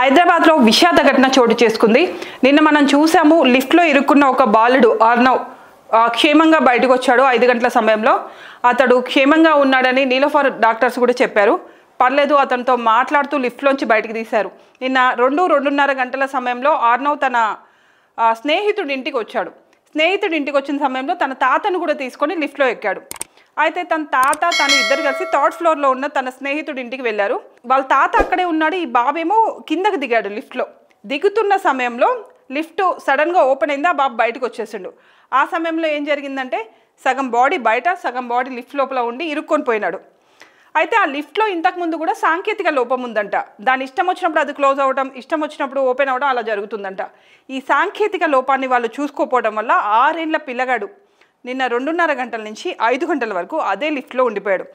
హైదరాబాద్ లో విషాద ఘటన చోటు చేసుకుంది. నిన్న మనం చూసాము, లిఫ్ట్ లో ఇరుక్కున్న ఒక బాలుడు అర్నవ్ క్షేమంగా బయటకు వచ్చాడు. 5 గంటల సమయంలో అతడు క్షేమంగా ఉన్నాడని నీలోఫర్ డాక్టర్స్ కూడా చెప్పారు. పర్లేదు, అతనితో మాట్లాడుతూ లిఫ్ట్లోంచి బయటకు తీశారు. నిన్న 2-2:30 గంటల సమయంలో అర్నవ్ తన స్నేహితుడి ఇంటికి వచ్చాడు. స్నేహితుడి ఇంటికి వచ్చిన సమయంలో తన తాతను కూడా తీసుకొని లిఫ్ట్లో ఎక్కాడు. అయితే తన తాత తను ఇద్దరు కలిసి 3rd ఫ్లోర్లో ఉన్న తన స్నేహితుడి ఇంటికి వెళ్ళారు. వాళ్ళ తాత అక్కడే ఉన్నాడు, ఈ బాబేమో కిందకు దిగాడు. లిఫ్ట్లో దిగుతున్న సమయంలో లిఫ్ట్ సడన్గా ఓపెన్ అయింది, ఆ బాబు బయటకు వచ్చేసిండు. ఆ సమయంలో ఏం జరిగిందంటే సగం బాడీ బయట, సగం బాడీ లిఫ్ట్ లోపల ఉండి ఇరుక్కొని పోయినాడు. అయితే ఆ లిఫ్ట్లో ఇంతకుముందు కూడా సాంకేతిక లోపం ఉందంట. దాని ఇష్టం వచ్చినప్పుడు అది క్లోజ్ అవ్వడం, ఇష్టం వచ్చినప్పుడు ఓపెన్ అవ్వడం అలా జరుగుతుందంట. ఈ సాంకేతిక లోపాన్ని వాళ్ళు చూసుకోకపోవడం వల్ల 6 ఏళ్ల పిల్లగాడు నిన్న 2:30 గంటల నుంచి 5 గంటల వరకు అదే లిఫ్ట్లో ఉండిపోయాడు.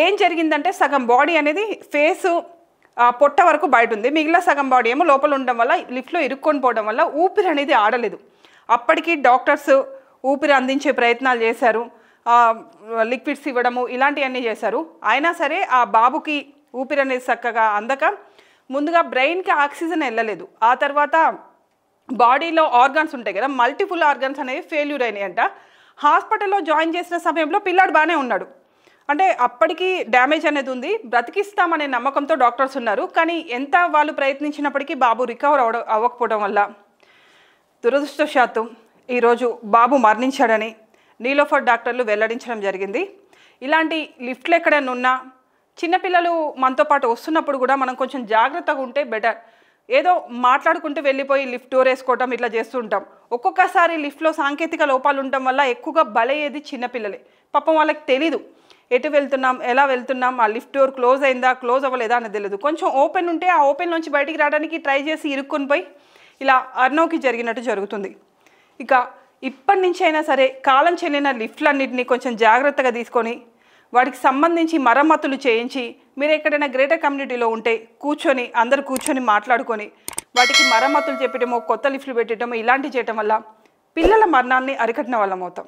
ఏం జరిగిందంటే సగం బాడీ అనేది ఫేసు పొట్ట వరకు బయట ఉంది, మిగిలిన సగం బాడీ ఏమో లోపల ఉండడం వల్ల లిఫ్ట్లో ఇరుక్కొని పోవడం వల్ల ఊపిరి అనేది ఆడలేదు. అప్పటికి డాక్టర్స్ ఊపిరి అందించే ప్రయత్నాలు చేశారు, లిక్విడ్స్ ఇవ్వడము ఇలాంటివన్నీ చేశారు. అయినా సరే ఆ బాబుకి ఊపిరి అనేది చక్కగా అందక ముందుగా బ్రెయిన్కి ఆక్సిజన్ వెళ్ళలేదు. ఆ తర్వాత బాడీలో ఆర్గాన్స్ ఉంటాయి కదా, మల్టిపుల్ ఆర్గాన్స్ అనేవి ఫెయిల్యూర్ అయినాయంట. హాస్పిటల్లో జాయిన్ చేసిన సమయంలో పిల్లాడు బాగానే ఉన్నాడు, అంటే అప్పటికి డ్యామేజ్ అనేది ఉంది, బ్రతికిస్తామనే నమ్మకంతో డాక్టర్స్ ఉన్నారు. కానీ ఎంత వాళ్ళు ప్రయత్నించినప్పటికీ బాబు రికవర్ అవ్వకపోవడం వల్ల దురదృష్టవశాత్తు ఈరోజు బాబు మరణించాడని నీలోఫర్ డాక్టర్లు వెల్లడించడం జరిగింది. ఇలాంటి లిఫ్ట్లు ఎక్కడైనా ఉన్నా చిన్నపిల్లలు మనతో పాటు వస్తున్నప్పుడు కూడా మనం కొంచెం జాగ్రత్తగా ఉంటే బెటర్. ఏదో మాట్లాడుకుంటూ వెళ్ళిపోయి లిఫ్ట్ డోర్ వేసుకోవటం ఇట్లా చేస్తూ ఉంటాం. ఒక్కొక్కసారి లిఫ్ట్లో సాంకేతిక లోపాలు ఉండటం వల్ల ఎక్కువగా బలయ్యేది చిన్నపిల్లలే. పాపం వాళ్ళకి తెలీదు ఎటు వెళ్తున్నాం, ఎలా వెళ్తున్నాం, ఆ లిఫ్ట్ డోర్ క్లోజ్ అయిందా క్లోజ్ అవ్వలేదా అనేది తెలియదు. కొంచెం ఓపెన్ ఉంటే ఆ ఓపెన్ నుంచి బయటికి రావడానికి ట్రై చేసి ఇరుక్కొని పోయి ఇలా అర్నవ్కి జరిగినట్టు జరుగుతుంది. ఇక ఇప్పటి నుంచి అయినా సరే కాలం చెల్లిన లిఫ్ట్లన్నింటినీ కొంచెం జాగ్రత్తగా తీసుకొని వాటికి సంబంధించి మరమ్మతులు చేయించి, మీరు ఎక్కడైనా గ్రేటర్ కమ్యూనిటీలో ఉంటే అందరు కూర్చొని మాట్లాడుకొని వాటికి మరమ్మతులు చెప్పడమో, కొత్త లిఫ్ట్లు పెట్టడమో ఇలాంటివి చేయటం వల్ల పిల్లల మరణాన్ని అరికట్టిన వాళ్ళం అవుతాం.